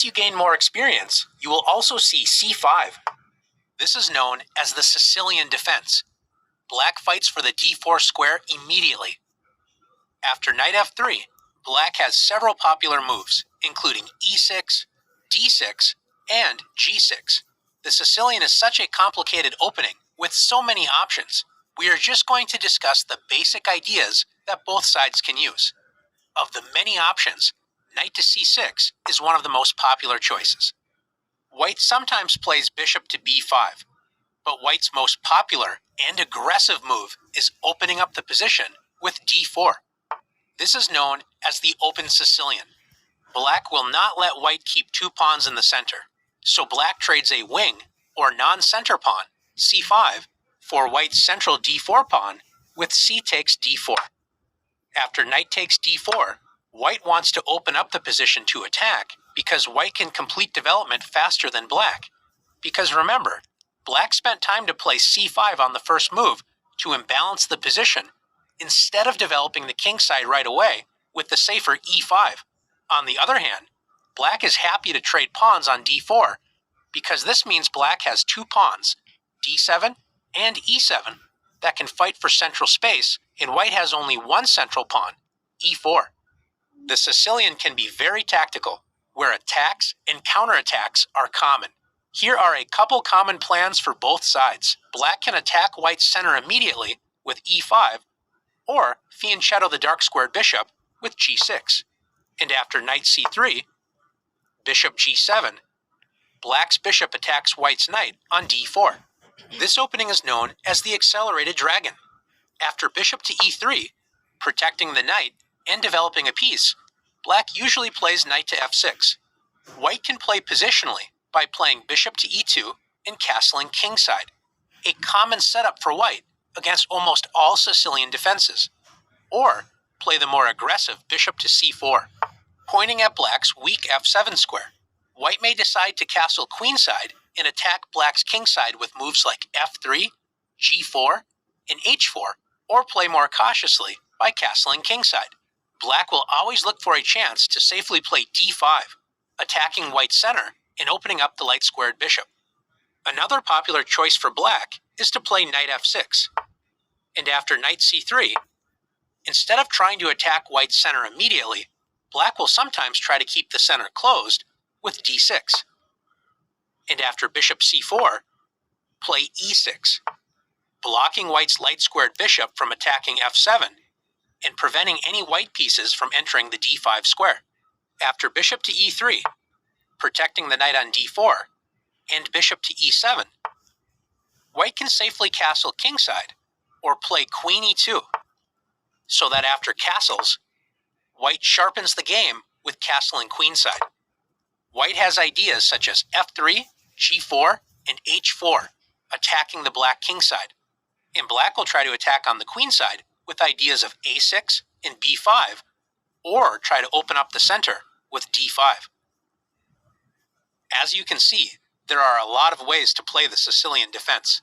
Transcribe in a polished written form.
As you gain more experience, you will also see c5. This is known as the Sicilian Defense. Black fights for the d4 square immediately. After knight f3, black has several popular moves, including e6, d6, and g6. The Sicilian is such a complicated opening with so many options. We are just going to discuss the basic ideas that both sides can use. Of the many options, knight to c6 is one of the most popular choices. White sometimes plays bishop to b5, but white's most popular and aggressive move is opening up the position with d4. This is known as the open Sicilian. Black will not let white keep two pawns in the center, so black trades a wing or non-center pawn, c5, for white's central d4 pawn with c takes d4. After knight takes d4, white wants to open up the position to attack because white can complete development faster than black. Because remember, black spent time to play c5 on the first move to imbalance the position instead of developing the king side right away with the safer e5. On the other hand, black is happy to trade pawns on d4 because this means black has two pawns, d7 and e7, that can fight for central space, and white has only one central pawn, e4. The Sicilian can be very tactical, where attacks and counterattacks are common. Here are a couple common plans for both sides. Black can attack white's center immediately with e5, or fianchetto the dark squared bishop with g6. And after knight c3, bishop g7, black's bishop attacks white's knight on d4. This opening is known as the accelerated dragon. After bishop to e3, protecting the knight and developing a piece, black usually plays knight to f6. White can play positionally by playing bishop to e2 and castling kingside, a common setup for white against almost all Sicilian defenses. Or play the more aggressive bishop to c4, pointing at black's weak f7 square. White may decide to castle queenside and attack black's kingside with moves like f3, g4, and h4, or play more cautiously by castling kingside. Black will always look for a chance to safely play d5, attacking white's center and opening up the light-squared bishop. Another popular choice for black is to play knight f6. And after knight c3, instead of trying to attack white's center immediately, black will sometimes try to keep the center closed with d6. And after bishop c4, play e6, blocking white's light-squared bishop from attacking f7 and preventing any white pieces from entering the d5 square. After bishop to e3, protecting the knight on d4, and bishop to e7, white can safely castle kingside or play queen e2, so that after castles, white sharpens the game with castling queenside. White has ideas such as f3, g4, and h4, attacking the black kingside, and black will try to attack on the queenside with ideas of a6 and b5, or try to open up the center with d5. As you can see, there are a lot of ways to play the Sicilian defense.